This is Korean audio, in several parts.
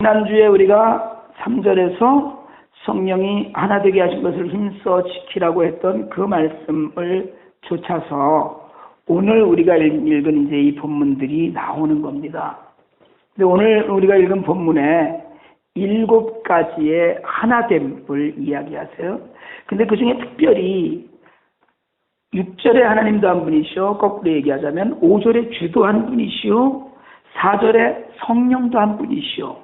지난주에 우리가 3절에서 성령이 하나 되게 하신 것을 힘써 지키라고 했던 그 말씀을 쫓아서 오늘 우리가 읽은 이제 이 본문들이 나오는 겁니다. 근데 오늘 우리가 읽은 본문에 7가지의 하나됨을 이야기하세요. 근데 그 중에 특별히 6절에 하나님도 한 분이시오, 거꾸로 얘기하자면 5절에 주도 한 분이시오, 4절에 성령도 한 분이시오.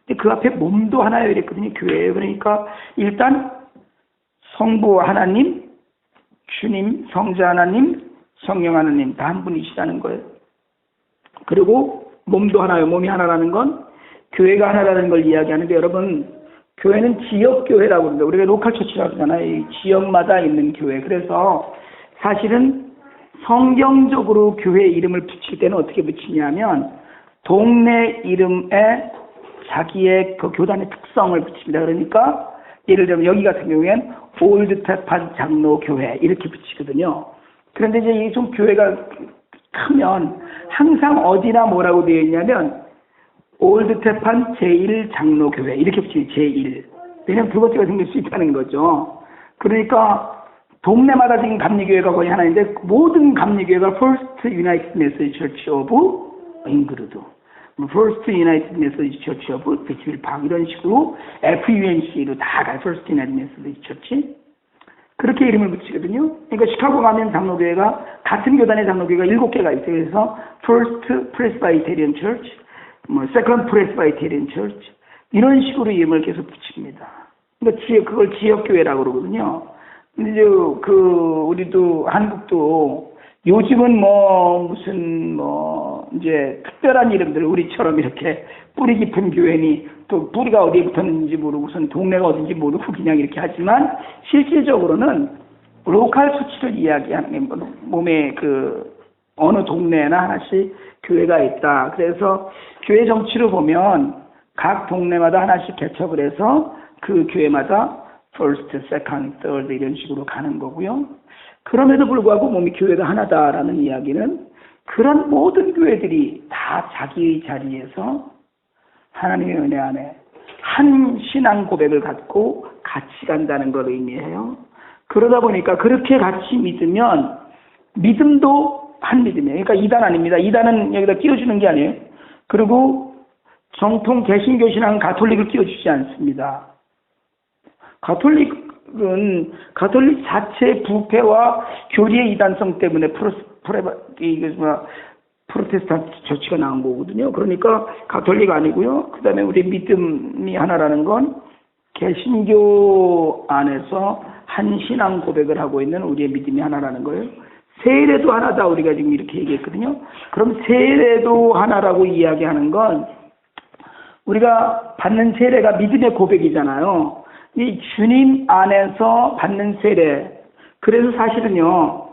근데 그 앞에 몸도 하나요 이랬거든요. 교회예요. 그러니까 일단 성부 하나님, 주님, 성자 하나님, 성령 하나님 다 한 분이시라는 거예요. 그리고 몸도 하나요. 몸이 하나라는 건 교회가 하나라는 걸 이야기하는데, 여러분 교회는 지역교회라고 그러는데 우리가 로컬 처치라고 그러잖아요. 이 지역마다 있는 교회. 그래서 사실은 성경적으로 교회 이름을 붙일 때는 어떻게 붙이냐면 동네 이름에 자기의 그 교단의 특성을 붙입니다. 그러니까 예를 들면 여기 같은 경우엔 올드테판 장로교회 이렇게 붙이거든요. 그런데 이제 이 좀 교회가 크면 항상 어디나 뭐라고 되어 있냐면 올드테판 제1장로교회 이렇게 붙이죠. 제1. 왜냐면 두 번째가 생길 수 있다는 거죠. 그러니까 동네마다 지금 감리교회가 거의 하나인데 모든 감리교회가 First United Methodist Church of England, First United Methodist Church of Pittsburgh Park 이런 식으로 FUNC로 다 가요. First United Methodist Church 그렇게 이름을 붙이거든요. 그러니까 시카고 가면 장로교회가 같은 교단의 장로교회가 7개가 있어요. 그래서 First Presbyterian Church, Second Presbyterian Church 이런 식으로 이름을 계속 붙입니다. 그러니까 그걸 지역교회라고 그러거든요. 근데 이제 우리도 한국도 요즘은 무슨 이제 특별한 이름들 우리처럼 이렇게 뿌리 깊은 교회니 또 뿌리가 어디에 붙었는지 모르고선 동네가 어딘지 모르고 그냥 이렇게 하지만 실질적으로는 로컬 수치를 이야기하는 몸에 어느 동네나 하나씩 교회가 있다. 그래서 교회 정치로 보면 각 동네마다 하나씩 개척을 해서 그 교회마다 first, second, third 이런 식으로 가는 거고요. 그럼에도 불구하고 몸이 교회가 하나다라는 이야기는 그런 모든 교회들이 다 자기의 자리에서 하나님의 은혜 안에 한 신앙 고백을 갖고 같이 간다는 걸 의미해요. 그러다 보니까 그렇게 같이 믿으면 믿음도 한 믿음이에요. 그러니까 이단 아닙니다. 이단은 여기다 끼워주는 게 아니에요. 그리고 정통 개신교 신앙은 가톨릭을 끼워주지 않습니다. 가톨릭 자체 부패와 교리의 이단성 때문에 프로테스탄트 조치가 나온 거거든요. 그러니까 가톨릭 아니고요. 그 다음에 우리 믿음이 하나라는 건 개신교 안에서 한 신앙 고백을 하고 있는 우리의 믿음이 하나라는 거예요. 세례도 하나다 우리가 지금 이렇게 얘기했거든요. 그럼 세례도 하나라고 이야기하는 건 우리가 받는 세례가 믿음의 고백이잖아요. 이 주님 안에서 받는 세례. 그래서 사실은요,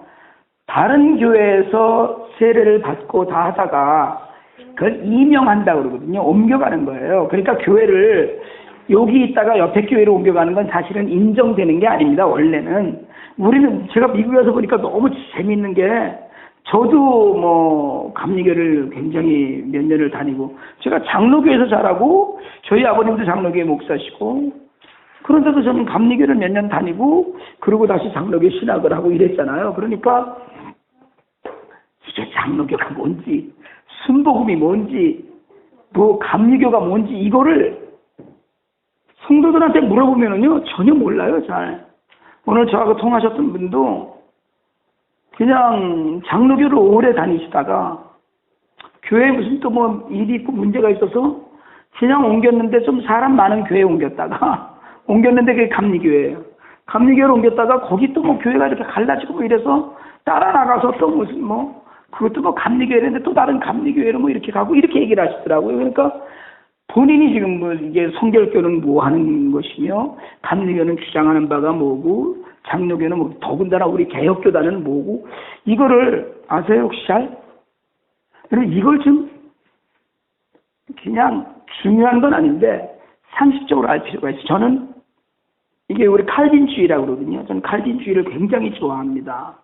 다른 교회에서 세례를 받고 다 하다가 그걸 임명한다 그러거든요. 옮겨가는 거예요. 그러니까 교회를 여기 있다가 옆에 교회로 옮겨가는 건 사실은 인정되는 게 아닙니다. 원래는. 우리는 제가 미국에 와서 보니까 너무 재밌는 게 저도 감리교를 굉장히 몇 년을 다니고 제가 장로교에서 자라고 저희 아버님도 장로교회 목사시고 그런데도 저는 감리교를 몇 년 다니고 그러고 다시 장로교 신학을 하고 이랬잖아요. 그러니까 이게 장로교가 뭔지 순복음이 뭔지 감리교가 뭔지 이거를 성도들한테 물어보면은요 전혀 몰라요. 잘. 오늘 저하고 통하셨던 분도 그냥 장로교를 오래 다니시다가 교회에 무슨 또 일이 있고 문제가 있어서 그냥 옮겼는데 좀 사람 많은 교회에 옮겼다가 옮겼는데 그게 감리교회예요. 감리교회로 옮겼다가 거기 또 교회가 이렇게 갈라지고 이래서 따라 나가서 또 무슨 그것도 감리교회인데 또 다른 감리교회로 이렇게 가고 이렇게 얘기를 하시더라고요. 그러니까 본인이 지금 이게 성결교는 뭐 하는 것이며 감리교는 주장하는 바가 뭐고 장로교는 더군다나 우리 개혁교단은 뭐고 이거를 아세요 혹시 잘? 그럼 이걸 좀 그냥 중요한 건 아닌데 상식적으로 알 필요가 있어요. 저는 이게 우리 칼빈주의라고 그러거든요. 저는 칼빈주의를 굉장히 좋아합니다.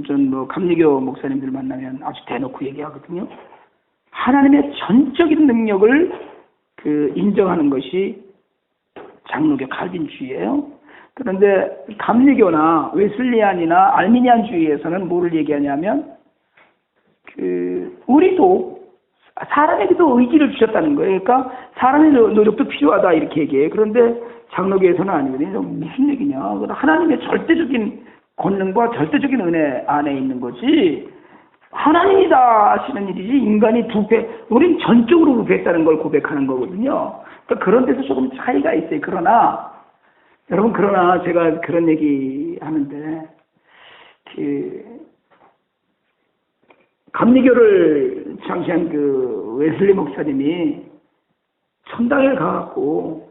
전 감리교 목사님들 만나면 아주 대놓고 얘기하거든요. 하나님의 전적인 능력을 인정하는 것이 장로교 칼빈주의예요. 그런데 감리교나 웨슬리안이나 알미니안주의에서는 뭐를 얘기하냐면 우리도 사람에게도 의지를 주셨다는 거예요. 그러니까 사람의 노력도 필요하다 이렇게 얘기해요. 그런데 장로교에서는 아니거든요. 무슨 얘기냐? 하나님의 절대적인 권능과 절대적인 은혜 안에 있는 거지. 하나님이다 하시는 일이지 인간이 우린 전적으로 부패했다는 걸 고백하는 거거든요. 그러니까 그런 데서 조금 차이가 있어요. 그러나 제가 그런 얘기 하는데 감리교를 창시한 웨슬리 목사님이 천당에 가갖고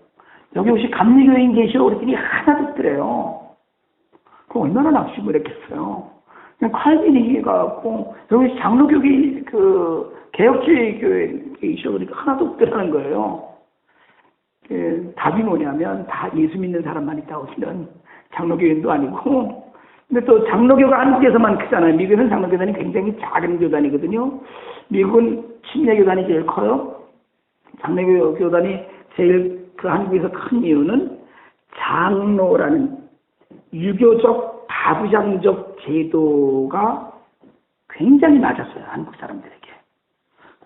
여기 혹시 감리교인 계시오? 그랬더니 하나도 없더래요. 그 얼마나 낙심을 했겠어요. 그냥 칼빈이 가갖고 여기 장로교기 개혁주의 교회 계시오? 그러니까 하나도 없더라는 거예요. 답이 뭐냐면 다 예수 믿는 사람만 있다고 하시면 장로교인도 아니고, 근데 또 장로교가 한국에서만 크잖아요. 미국은 장로교단이 굉장히 작은 교단이거든요. 미국은 침례교단이 제일 커요. 장로교단이 제일 한국에서 큰 이유는 장로라는 유교적 가부장적 제도가 굉장히 맞았어요. 한국 사람들에게.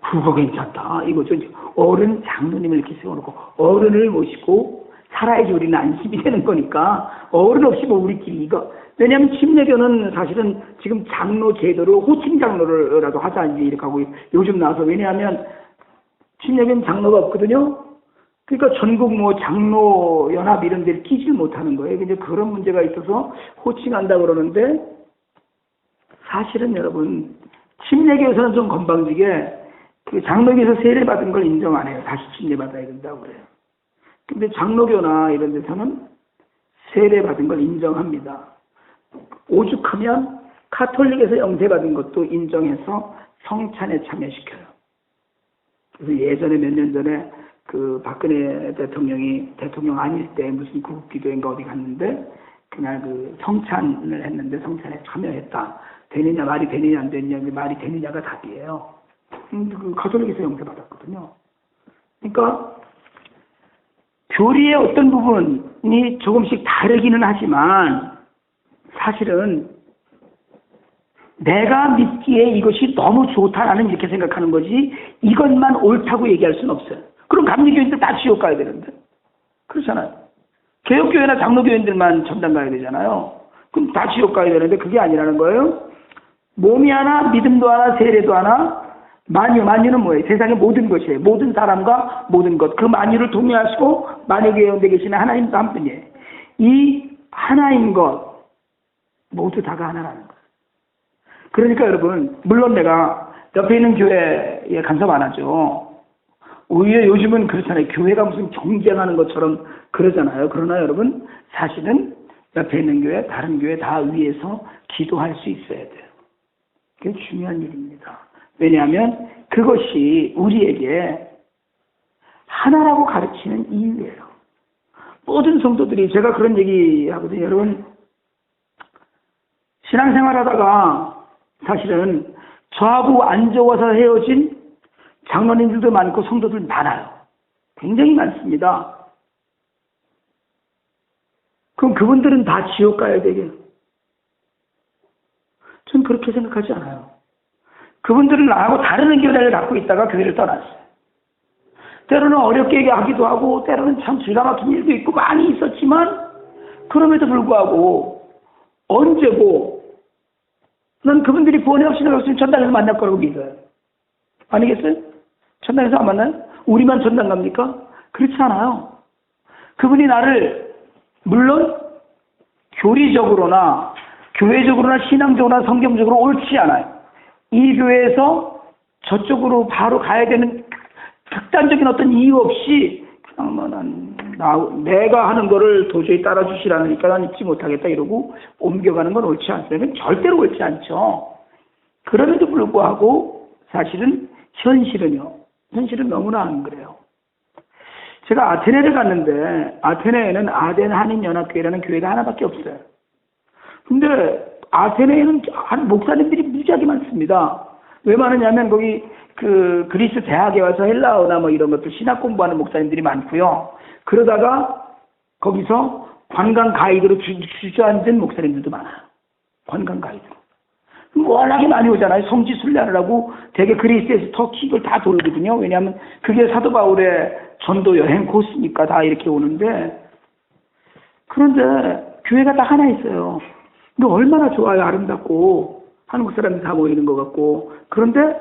그거 괜찮다. 이거죠. 어른 장로님을 이렇게 세워놓고 어른을 모시고 살아야지 우리는 안심이 되는 거니까 어른 없이 뭐 우리끼리 이거. 왜냐하면 침례교는 사실은 지금 장로 제도를 호칭 장로라도 하자 이렇게 하고 요즘 나와서, 왜냐하면 침례교는 장로가 없거든요. 그러니까 전국 뭐 장로 연합 이런 데를 끼질 못하는 거예요. 이제 그런 문제가 있어서 호칭한다 그러는데, 사실은 여러분 침례교에서는 좀 건방지게 장로교에서 세례 받은 걸 인정 안 해요. 다시 침례 받아야 된다고 그래요. 근데 장로교나 이런 데서는 세례 받은 걸 인정합니다. 오죽하면 카톨릭에서 영세 받은 것도 인정해서 성찬에 참여시켜요. 그래서 예전에 몇 년 전에 박근혜 대통령이 대통령 아닐 때 무슨 구국기도인가 어디 갔는데 그날 성찬을 했는데 성찬에 참여했다. 되느냐 말이 되느냐 안 되느냐, 말이 되느냐가 답이에요. 가톨릭에서 영세 받았거든요. 그러니까 교리의 어떤 부분이 조금씩 다르기는 하지만 사실은 내가 믿기에 이것이 너무 좋다라는 이렇게 생각하는 거지 이것만 옳다고 얘기할 수는 없어요. 그럼 감리교인들 다 지옥 가야 되는데. 그렇잖아요. 개혁교회나 장로교인들만 천당 가야 되잖아요. 그럼 다 지옥 가야 되는데 그게 아니라는 거예요. 몸이 하나, 믿음도 하나, 세례도 하나, 만유는 뭐예요? 세상의 모든 것이에요. 모든 사람과 모든 것. 그 만유를 동의하시고 만유교회 가운데 계시는 하나님도 한 분이에요. 이 하나인 것 모두 다가 하나라는 거예요. 그러니까 여러분, 물론 내가 옆에 있는 교회에 간섭 안 하죠. 오히려 요즘은 그렇잖아요. 교회가 무슨 경쟁하는 것처럼 그러잖아요. 그러나 여러분, 사실은 옆에 있는 교회, 다른 교회 다 위에서 기도할 수 있어야 돼요. 그게 중요한 일입니다. 왜냐하면 그것이 우리에게 하나라고 가르치는 이유예요. 모든 성도들이, 제가 그런 얘기 하거든요. 여러분, 신앙생활 하다가 사실은 저하고 안 좋아서 헤어진 장로님들도 많고 성도들 많아요. 굉장히 많습니다. 그럼 그분들은 다 지옥 가야 되게? 전 그렇게 생각하지 않아요. 그분들은 나하고 다른 의견을 갖고 있다가 교회를 떠났어요. 때로는 어렵게 얘기하기도 하고 때로는 참 기가 막힌 일도 있고 많이 있었지만 그럼에도 불구하고 언제고 난 그분들이 구원의 확신을 없으면 천당에서 만날 거라고 믿어요. 아니겠어요? 천당에서 안 만나요? 우리만 천당 갑니까? 그렇지 않아요. 그분이 나를 물론 교리적으로나 교회적으로나 신앙적으로나 성경적으로 옳지 않아요. 이 교회에서 저쪽으로 바로 가야 되는 극단적인 어떤 이유 없이 그냥 내가 하는 거를 도저히 따라주시라니까 난 잊지 못하겠다 이러고 옮겨가는 건 옳지 않습니다. 절대로 옳지 않죠. 그럼에도 불구하고 사실은 현실은 너무나 안 그래요. 제가 아테네를 갔는데 아테네에는 아덴 한인연합교회라는 교회가 하나밖에 없어요. 근데 아테네에는 목사님들이 무지하게 많습니다. 왜 많으냐면 거기 그 그리스 대학에 와서 헬라어나 뭐 이런 것들 신학 공부하는 목사님들이 많고요. 그러다가 거기서 관광 가이드로 주저앉은 목사님들도 많아요. 관광 가이드로. 워낙에 많이 오잖아요. 성지 순례하느라고 되게 그리스에서 터키 이걸 다 돌거든요. 왜냐하면 그게 사도 바울의 전도 여행 코스니까 다 이렇게 오는데, 그런데 교회가 딱 하나 있어요. 근데 얼마나 좋아요. 아름답고 한국 사람들 다 모이는 것 같고. 그런데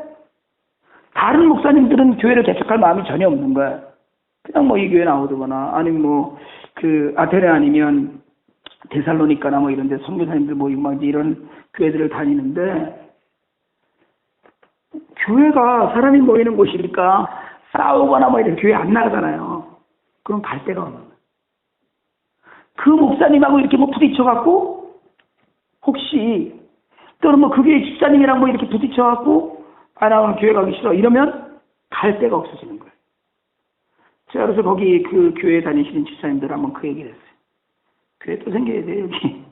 다른 목사님들은 교회를 개척할 마음이 전혀 없는 거예요. 그냥 뭐 이 교회 나오거나 아니면 뭐 그 아테네 아니면 데살로니카나 뭐 이런 데 선교사님들 모이고 막 이런 교회들을 다니는데, 교회가 사람이 모이는 곳이니까 싸우거나 뭐 이런 교회 안 나가잖아요. 그럼 갈 데가 없는 거예요. 그 목사님하고 이렇게 뭐 부딪혀갖고, 혹시 또는 뭐 그게 집사님이랑 뭐 이렇게 부딪혀갖고, 아, 나 오늘 교회 가기 싫어 이러면 갈 데가 없어지는 거예요. 제가 그래서 거기 그 교회 다니시는 집사님들 한번 그 얘기를 했어요. 교회 또 생겨야 돼, 여기.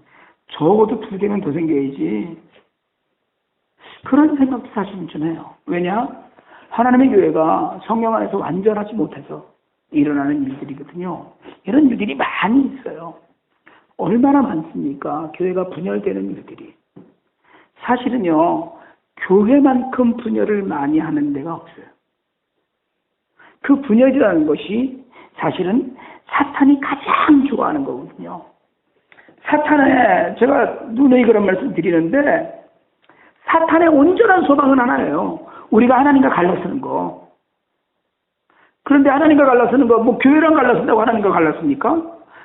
적어도 2개는 더 생겨야지. 그런 생각도 사실은 좀 해요. 왜냐? 하나님의 교회가 성령 안에서 완전하지 못해서 일어나는 일들이거든요. 이런 일들이 많이 있어요. 얼마나 많습니까? 교회가 분열되는 일들이. 사실은요, 교회만큼 분열을 많이 하는 데가 없어요. 그 분열이라는 것이 사실은 사탄이 가장 좋아하는 거거든요. 사탄의, 제가 누누이 그런 말씀 드리는데, 사탄의 온전한 소망은 하나예요. 우리가 하나님과 갈라서는 거. 그런데 하나님과 갈라서는 거, 뭐 교회랑 갈라선다고 하나님과 갈랐습니까?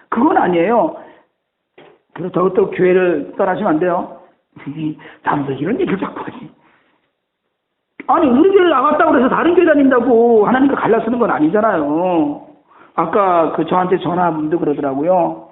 그건 아니에요. 그래서 더욱더 교회를 떠나시면 안 돼요. 남도 이런 얘기를 자꾸 하지. 아니, 우리 교회 나갔다고 해서 다른 교회 다닌다고 하나님과 갈라서는 건 아니잖아요. 아까 그 저한테 전화분도 그러더라고요.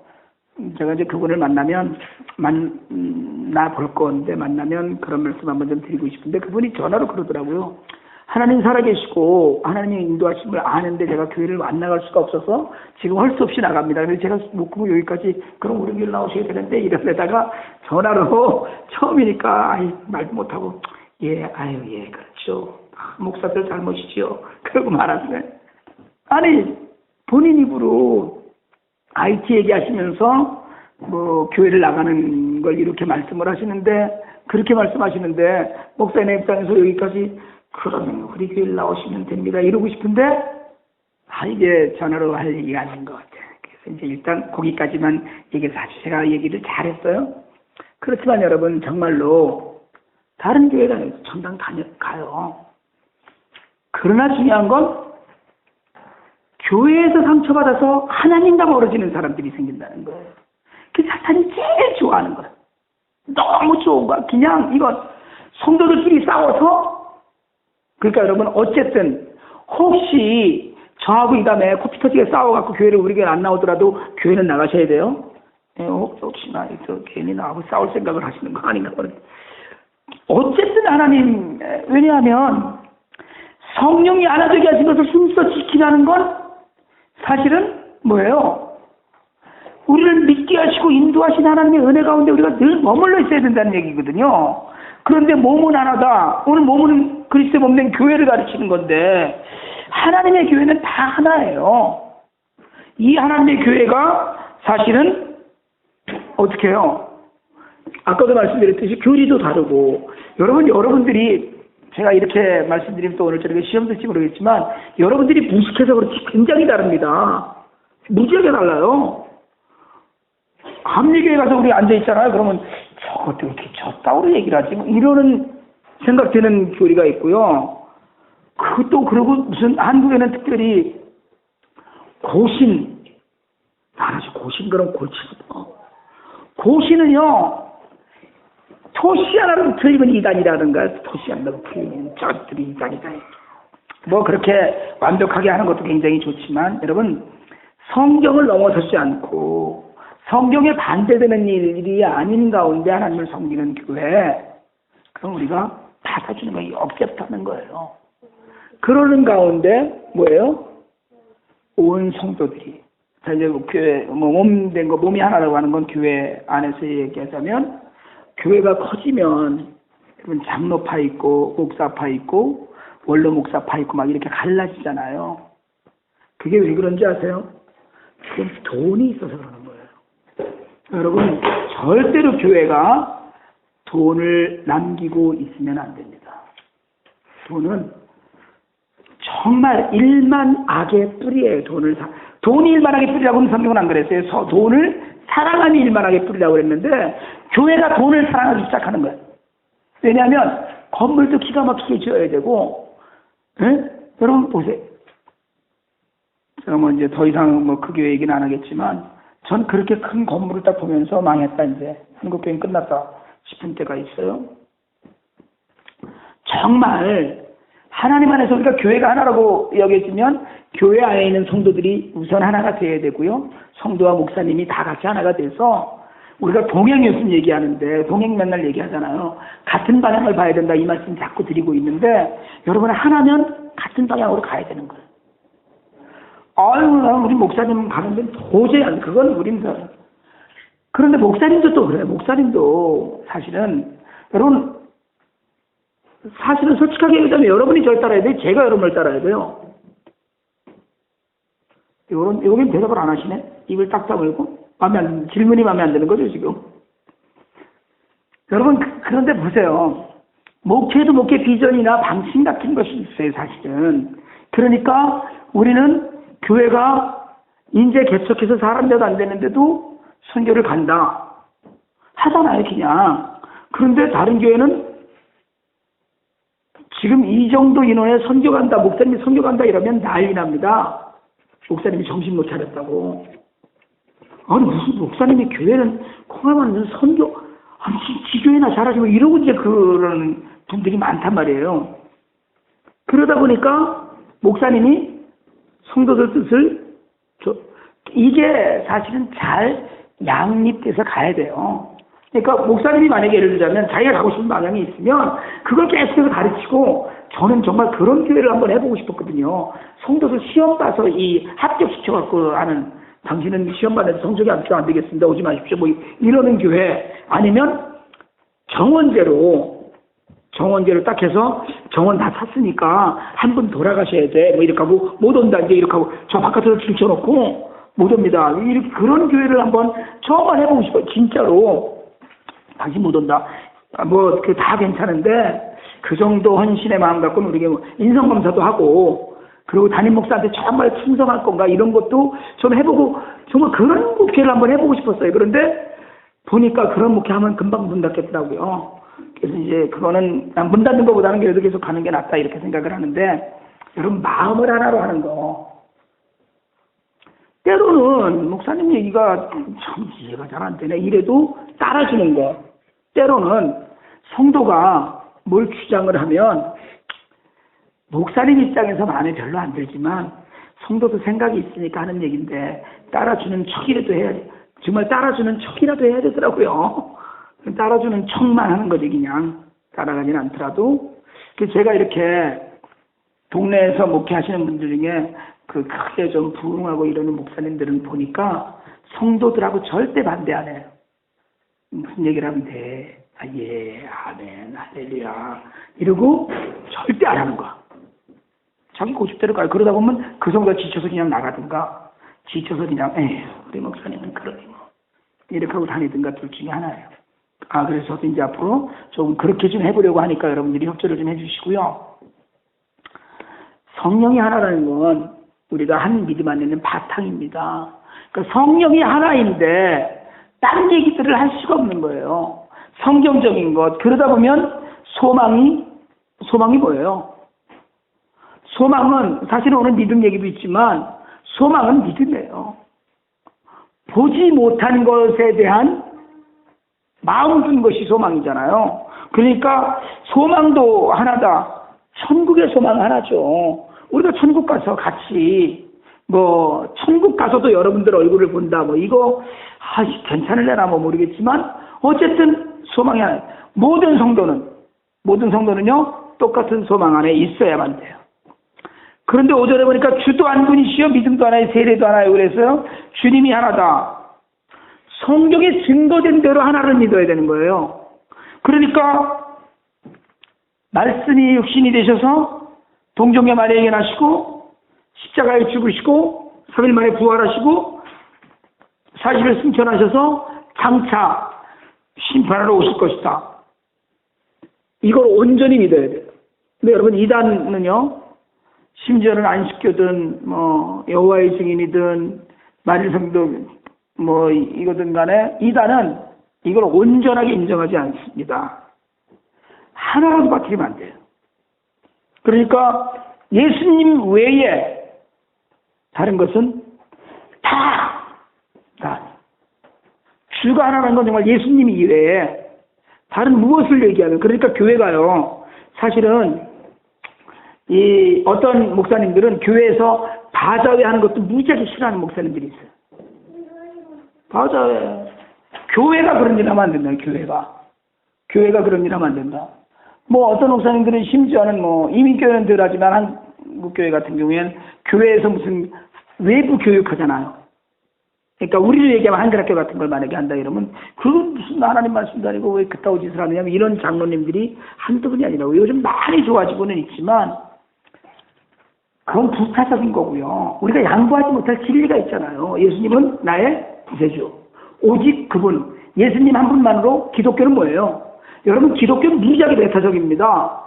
제가 이제 그분을 만나면, 만나 볼 건데, 만나면 그런 말씀 한번 좀 드리고 싶은데, 그분이 전화로 그러더라고요. 하나님 살아계시고, 하나님의 인도하심을 아는데 제가 교회를 안 나갈 수가 없어서 지금 할 수 없이 나갑니다. 그래서 제가 묵고 여기까지, 그럼 우리 교회 나오셔야 되는데, 이러다가 전화로 처음이니까, 아이, 말도 못하고, 예, 아유, 예, 그렇죠. 아, 목사들 잘못이지요. 그러고 말았어요. 아니, 본인 입으로 IT 얘기하시면서 뭐 교회를 나가는 걸 이렇게 말씀을 하시는데, 그렇게 말씀하시는데, 목사님 입장에서 여기까지 그러면 우리 교회를 나오시면 됩니다 이러고 싶은데, 아, 이게 전화로 할 얘기가 아닌 것 같아요. 그래서 이제 일단 거기까지만 얘기해서 아주 제가 얘기를 잘했어요. 그렇지만 여러분, 정말로 다른 교회 다녀서 전당 가요. 그러나 중요한 건 교회에서 상처받아서 하나님과 멀어지는 사람들이 생긴다는 거예요. 그 사탄이 제일 좋아하는 거예요. 너무 좋은 거야. 그냥 이건 성도들끼리 싸워서. 그러니까 여러분, 어쨌든 혹시 저하고 이 다음에 코피 터지게 싸워갖고 교회를 우리 교회 안 나오더라도 교회는 나가셔야 돼요. 혹시나 괜히 나하고 싸울 생각을 하시는 거 아닌가 모르겠어요. 어쨌든 하나님, 왜냐하면 성령이 하나 되게 하신 것을 힘써 지키라는 건 사실은 뭐예요? 우리를 믿게 하시고 인도하신 하나님의 은혜 가운데 우리가 늘 머물러 있어야 된다는 얘기거든요. 그런데 몸은 하나다. 오늘 몸은 그리스도의 몸 된 교회를 가르치는 건데, 하나님의 교회는 다 하나예요. 이 하나님의 교회가 사실은 어떻게 해요? 아까도 말씀드렸듯이 교리도 다르고, 여러분들이 제가 이렇게 말씀드리면 또 오늘 저녁에 시험 들지 모르겠지만, 여러분들이 무식해서 그렇지 굉장히 다릅니다. 무지하게 달라요. 감리교회 가서 우리 앉아있잖아요. 그러면 저것도 이렇게 저따위로 얘기를 하지? 뭐 이러는 생각 드는 교리가 있고요. 그것도 그러고 무슨 한국에는 특별히 고신, 나라지 고신 그럼 골치도. 고신은요, 토시 하나로 틀리면 이단이라든가, 토시 하나로 틀리면 저들이 이단이다. 뭐 그렇게 완벽하게 하는 것도 굉장히 좋지만, 여러분, 성경을 넘어서지 않고 성경에 반대되는 일이 아닌 가운데 하나님을 섬기는 교회, 그럼 우리가 받아주는 거 없겠다는 거예요. 그러는 가운데 뭐예요? 온 성도들이, 자 이제 교회 뭐 몸 된 거, 몸이 하나라고 하는 건 교회 안에서 얘기하자면, 교회가 커지면 그러면 장로파 있고 목사파 있고 원로 목사파 있고 막 이렇게 갈라지잖아요. 그게 왜 그런지 아세요? 그건 돈이 있어서 그러는 거예요. 여러분, 절대로 교회가 돈을 남기고 있으면 안 됩니다. 돈은 정말 일만 악의 뿌리예요. 돈이 일만하게 뿌리라고는 성경은 안 그랬어요. 돈을 사랑하는 일만하게 뿌리라고 그랬는데 교회가 돈을 사랑하기 시작하는 거예요. 왜냐하면 건물도 기가 막히게 지어야 되고, 여러분 보세요. 제가 뭐 이제 더 이상 뭐 그 교회 얘기는 안 하겠지만, 전 그렇게 큰 건물을 딱 보면서 망했다 이제 한국교회 끝났다 싶은 때가 있어요. 정말 하나님 안에서 우리가 교회가 하나라고 여겨지면 교회 안에 있는 성도들이 우선 하나가 되어야 되고요. 성도와 목사님이 다 같이 하나가 돼서 우리가 동행이었으면 얘기하는데 동행 맨날 얘기하잖아요. 같은 방향을 봐야 된다 이 말씀 자꾸 드리고 있는데 여러분 하나면 같은 방향으로 가야 되는 거예요. 아유 우리 목사님 가는데 도저히 안 그건 우린다. 그런데 목사님도 또 그래요. 목사님도 사실은 여러분 사실은 솔직하게 얘기하면 여러분이 저를 따라야 돼요? 제가 여러분을 따라야 돼요? 여긴 대답을 안 하시네? 입을 딱 다물고? 질문이 마음에 안 드는 거죠, 지금? 여러분, 그런데 보세요. 목회도 목회 비전이나 방침 같은 것이 있어요, 사실은. 그러니까 우리는 교회가 이제 개척해서 사람 몇도 안 되는데도 선교를 간다. 하잖아요, 그냥. 그런데 다른 교회는 지금 이 정도 인원에 선교 간다, 목사님이 선교 간다 이러면 난리 납니다. 목사님이 정신 못 차렸다고. 아니, 무슨 목사님이 교회는 콩하면 선교, 아니, 지교회나 잘하지 뭐 이러고 이제 그런 분들이 많단 말이에요. 그러다 보니까 목사님이 성도들 뜻을, 이게 사실은 잘 양립돼서 가야 돼요. 그러니까 목사님이 만약에 예를 들자면 자기가 가고 싶은 방향이 있으면 그걸 계속해서 가르치고 저는 정말 그런 교회를 한번 해보고 싶었거든요. 성도들 시험 봐서 이 합격시켜갖고 하는 당신은 시험 받아서 성적이 안 되겠습니다. 오지 마십시오. 뭐 이러는 교회 아니면 정원제로 딱 해서 정원 다 찼으니까 한 분 돌아가셔야 돼. 뭐 이렇게 하고 못 온다 이제 이렇게 하고 저 바깥으로 줄쳐놓고 못 옵니다. 이렇게 그런 교회를 한번 처음 해보고 싶어요. 진짜로. 당신 못 온다. 뭐, 다 괜찮은데, 그 정도 헌신의 마음 갖고는 우리가 뭐 인성검사도 하고, 그리고 담임 목사한테 정말 충성할 건가, 이런 것도 좀 해보고, 정말 그런 목회를 한번 해보고 싶었어요. 그런데, 보니까 그런 목회 하면 금방 문 닫겠더라고요. 그래서 이제 그거는, 문 닫는 것보다는 그래도 계속 가는 게 낫다, 이렇게 생각을 하는데, 여러분, 마음을 하나로 하는 거. 때로는, 목사님 얘기가 참 이해가 잘 안 되네. 이래도 따라주는 거. 때로는 성도가 뭘 주장을 하면 목사님 입장에서 마음에 별로 안 들지만 성도도 생각이 있으니까 하는 얘기인데 따라주는 척이라도 해야지. 정말 따라주는 척이라도 해야 되더라고요. 따라주는 척만 하는 거지 그냥 따라가지는 않더라도. 그래서 제가 이렇게 동네에서 목회하시는 분들 중에 크게 좀 부흥하고 이러는 목사님들은 보니까 성도들하고 절대 반대 안 해요. 무슨 얘기를 하면 돼. 예, 아멘, 할렐루야. 이러고 절대 안 하는 거야. 자기 고집대로 가요. 그러다 보면 그 성도가 지쳐서 그냥 나가든가, 지쳐서 그냥, 우리 목사님은 그러니 뭐. 이렇게 하고 다니든가 둘 중에 하나예요. 그래서 저도 이제 앞으로 좀 그렇게 좀 해보려고 하니까 여러분들이 협조를 좀 해주시고요. 성령이 하나라는 건 우리가 한 믿음 안에는 바탕입니다. 그러니까 성령이 하나인데, 다른 얘기들을 할 수가 없는 거예요. 성경적인 것. 그러다 보면 소망이 뭐예요? 소망은 사실은 오늘 믿음 얘기도 있지만 소망은 믿음이에요. 보지 못한 것에 대한 마음 둔 것이 소망이잖아요. 그러니까 소망도 하나다. 천국의 소망 하나죠. 우리가 천국 가서 같이 천국 가서도 여러분들 얼굴을 본다 이거 괜찮을래나 모르겠지만 어쨌든 소망이 하나. 모든 성도는요 똑같은 소망 안에 있어야만 돼요. 그런데 5절에 보니까 주도 한 분이시여 믿음도 하나요 세례도 하나요 그래서요 주님이 하나다. 성경에 증거된 대로 하나를 믿어야 되는 거예요. 그러니까 말씀이 육신이 되셔서 동정녀 마리아에게 나시고 십자가에 죽으시고 3일 만에 부활하시고 40일 승천하셔서 장차 심판하러 오실 것이다. 이걸 온전히 믿어야 돼요. 근데 여러분 이단은요, 심지어는 안식교든 여호와의 증인이든 만일성도 이거든 간에 이단은 이걸 온전하게 인정하지 않습니다. 하나라도 빠뜨리면 안 돼요. 그러니까 예수님 외에 다른 것은 다 주가 하나라는 건 정말 예수님 이외에 다른 무엇을 얘기하면, 그러니까 교회가요, 사실은 이 어떤 목사님들은 교회에서 바자회 하는 것도 무지하게 싫어하는 목사님들이 있어요. 바자회. 교회가 그런 일 하면 안 된다. 교회가 그런 일 하면 안 된다. 어떤 목사님들은 심지어는 이민교회는 덜 하지만 한국교회 같은 경우에는 교회에서 무슨 외부 교육하잖아요. 그러니까 우리를 얘기하면 한글학교 같은 걸 만약에 한다 이러면 그건 무슨 하나님 말씀도 아니고 왜 그따위 짓을 하느냐, 이런 장로님들이 한두 분이 아니라고. 요즘 많이 좋아지고는 있지만 그건 부차적인 거고요. 우리가 양보하지 못할 진리가 있잖아요. 예수님은 나의 구세주. 오직 그분, 예수님 한 분만으로 기독교는 뭐예요? 여러분, 기독교는 무지하게 배타적입니다.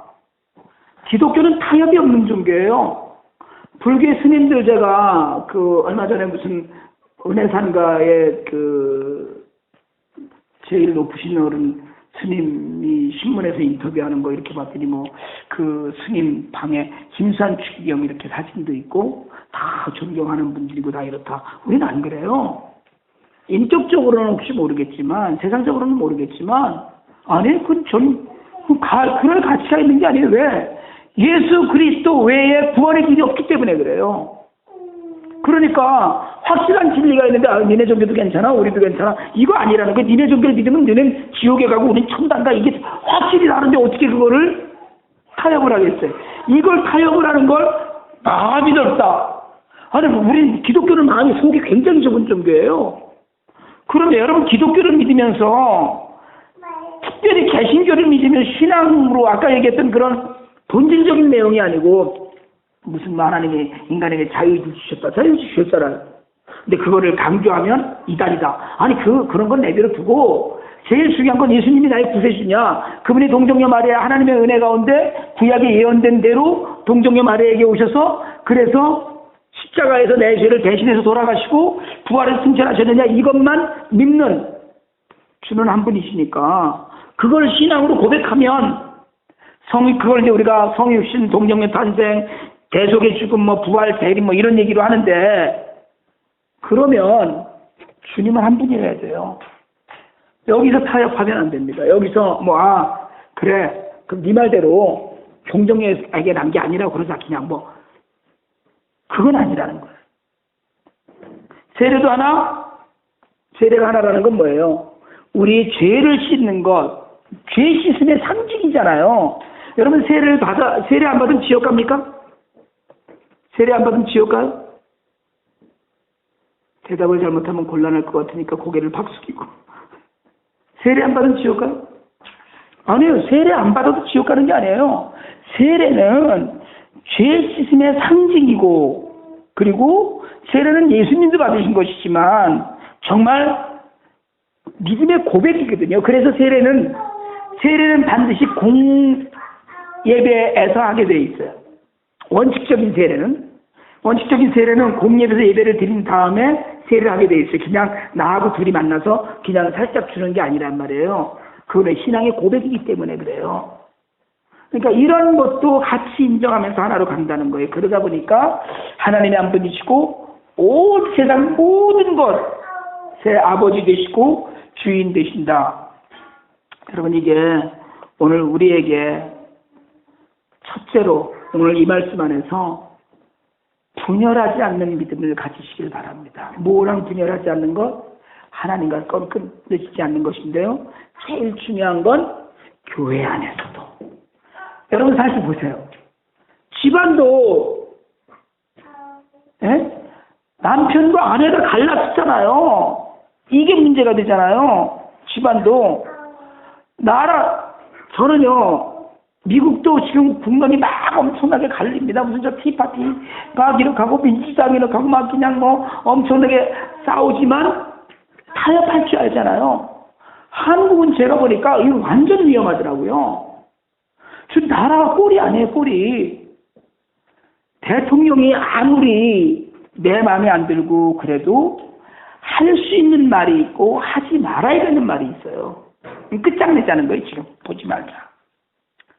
기독교는 타협이 없는 종교예요. 불교 스님들, 제가 얼마 전에 무슨 은혜산가의 제일 높으신 어른 스님이 신문에서 인터뷰하는 거 이렇게 봤더니 그 스님 방에 김수환 추기경 이렇게 사진도 있고 다 존경하는 분들이고 다 이렇다. 우리는 안 그래요. 인격적으로는 혹시 모르겠지만, 세상적으로는 모르겠지만, 아니, 그럴 가치가 있는 게 아니에요. 왜? 예수 그리스도 외에 구원의 길이 없기 때문에 그래요. 그러니까 확실한 진리가 있는데 니네 종교도 괜찮아, 우리도 괜찮아, 이거 아니라는 거예요. 니네 종교를 믿으면 너는 지옥에 가고 우린 천당가, 이게 확실히 다른데 어떻게 그거를 타협을 하겠어요. 이걸 타협을 하는 걸 마음이 넓다. 아니, 우린 기독교는 마음이 속이 굉장히 좁은 종교예요. 그런데 여러분, 기독교를 믿으면서 특별히 개신교를 믿으면 신앙으로 아까 얘기했던 그런 본질적인 내용이 아니고 무슨 하나님이 인간에게 자유를 주셨다. 자유를 주셨잖아요. 근데 그거를 강조하면 이단이다. 아니, 그런 건 내버려 두고 제일 중요한 건 예수님이 나의 구세주냐. 그분이 동정녀 마리아, 하나님의 은혜 가운데 구약에 예언된 대로 동정녀 마리아에게 오셔서 그래서 십자가에서 내 죄를 대신해서 돌아가시고 부활을 승천하셨느냐, 이것만 믿는 주는 한 분이시니까 그걸 신앙으로 고백하면 그걸 이제 우리가 성육신, 동정녀 탄생, 대속의 죽음, 부활, 대림 이런 얘기로 하는데, 그러면 주님은 한 분이어야 돼요. 여기서 타협하면 안 됩니다. 여기서 그래, 그럼 네 말대로 동정녀에게 난 게 아니라고 그러자, 그냥 그건 아니라는 거예요. 세례가 하나라는 건 뭐예요? 우리 죄를 씻는 것, 죄 씻음의 상징이잖아요. 여러분, 세례 안 받으면 지옥 갑니까? 세례 안 받으면 지옥 가요? 대답을 잘못하면 곤란할 것 같으니까 고개를 팍 숙이고. 세례 안 받으면 지옥 가요? 아니에요. 세례 안 받아도 지옥 가는 게 아니에요. 세례는 죄 씻음의 상징이고, 그리고 세례는 예수님도 받으신 것이지만 정말 믿음의 고백이거든요. 그래서 세례는 반드시 공예배에서 하게 돼 있어요. 원칙적인 세례는 공예배에서 예배를 드린 다음에 세례를 하게 돼 있어요. 그냥 나하고 둘이 만나서 그냥 살짝 주는 게 아니란 말이에요. 그거는 신앙의 고백이기 때문에 그래요. 그러니까 이런 것도 같이 인정하면서 하나로 간다는 거예요. 그러다 보니까 하나님의 한 분이시고 온 세상 모든 것의 아버지 되시고 주인 되신다. 여러분, 이게 오늘 우리에게 첫째로 오늘 이 말씀 안에서 분열하지 않는 믿음을 가지시길 바랍니다. 뭐랑 분열하지 않는 것? 하나님과 끊어지지 않는 것인데요. 제일 중요한 건 교회 안에서도. 여러분, 사실 보세요. 집안도 남편과 아내가 갈랐잖아요. 이게 문제가 되잖아요. 집안도. 저는요, 미국도 지금 국론이 막 엄청나게 갈립니다. 무슨 저 티파티가 기록하고 민주당이 기록하고 막 그냥 뭐 엄청나게 싸우지만 타협할 줄 알잖아요. 한국은 제가 보니까 이거 완전 위험하더라고요. 지금 나라가 꼴이 아니에요, 꼴이. 대통령이 아무리 내 마음에 안 들고 그래도 할 수 있는 말이 있고 하지 말아야 되는 말이 있어요. 끝장내자는 거예요, 지금. 보지 말자.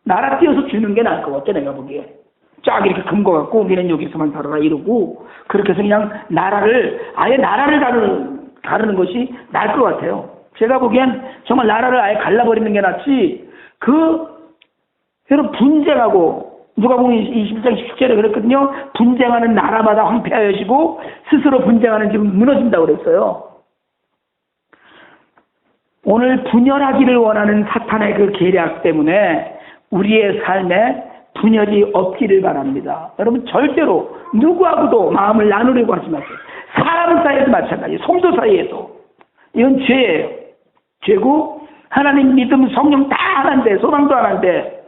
나라 띄어서 주는 게 나을 것 같아, 내가 보기에. 쫙 이렇게 금고 갖고 우리는 여기서만 살아라 이러고 그렇게 해서 그냥 아예 나라를 가르는 것이 나을 것 같아요. 제가 보기엔 정말 나라를 아예 갈라버리는 게 낫지. 여러분 분쟁하고 누가복음 21장 17절에 그랬거든요. 분쟁하는 나라마다 황폐하여지고 스스로 분쟁하는 집은 무너진다고 그랬어요. 오늘 분열하기를 원하는 사탄의 그 계략 때문에 우리의 삶에 분열이 없기를 바랍니다. 여러분 절대로 누구하고도 마음을 나누려고 하지 마세요. 사람 사이에도 마찬가지예요. 성도 사이에도. 이건 죄예요. 죄고 하나님 믿음 성령 다 하나인데 소망도 하나인데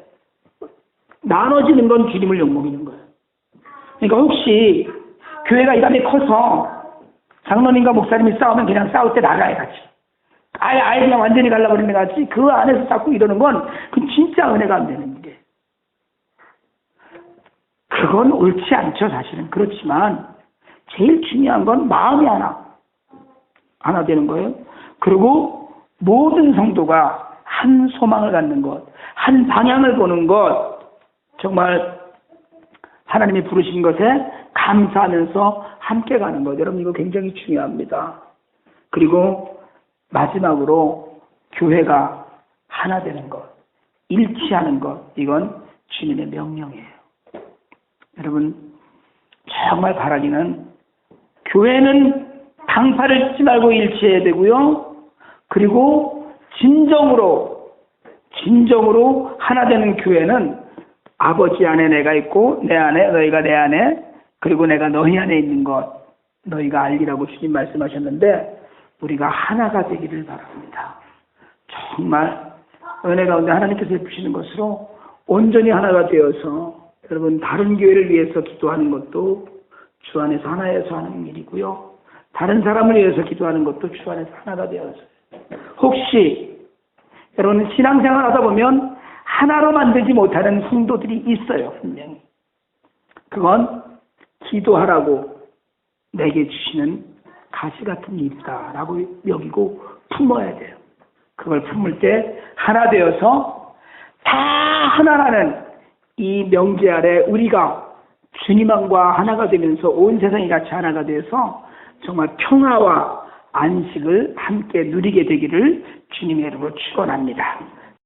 나눠지는 건 주님을 욕먹이는 거예요. 그러니까 혹시 교회가 이 다음에 커서 장로님과 목사님이 싸우면 그냥 싸울 때 나가야 같이. 아예 그냥 완전히 갈라버리는 것 같이 그 안에서 자꾸 이러는 건 그건 진짜 은혜가 안 되는 일이에요. 그건 옳지 않죠, 사실은. 그렇지만 제일 중요한 건 마음이 하나 되는 거예요. 그리고 모든 성도가 한 소망을 갖는 것, 한 방향을 보는 것, 정말 하나님이 부르신 것에 감사하면서 함께 가는 것. 여러분 이거 굉장히 중요합니다. 그리고 마지막으로 교회가 하나 되는 것, 일치하는 것, 이건 주님의 명령이에요. 여러분 정말 바라기는 교회는 당파를 짓지 말고 일치해야 되고요. 그리고 진정으로 하나 되는 교회는 아버지 안에 내가 있고 내 안에 너희가 내 안에 그리고 내가 너희 안에 있는 것 너희가 알리라고 주님 말씀하셨는데 우리가 하나가 되기를 바랍니다. 정말 은혜 가운데 하나님께서 베푸시는 것으로 온전히 하나가 되어서 여러분 다른 교회를 위해서 기도하는 것도 주 안에서 하나에서 하는 일이고요. 다른 사람을 위해서 기도하는 것도 주 안에서 하나가 되어서 혹시 여러분 신앙생활 하다 보면 하나로 만들지 못하는 성도들이 있어요. 분명히. 그건 기도하라고 내게 주시는 가시 같은 일이다라고 여기고 품어야 돼요. 그걸 품을 때 하나 되어서 다 하나라는 이 명제 아래 우리가 주님과 하나가 되면서 온 세상이 같이 하나가 돼서 정말 평화와 안식을 함께 누리게 되기를 주님의 이름으로 축원합니다.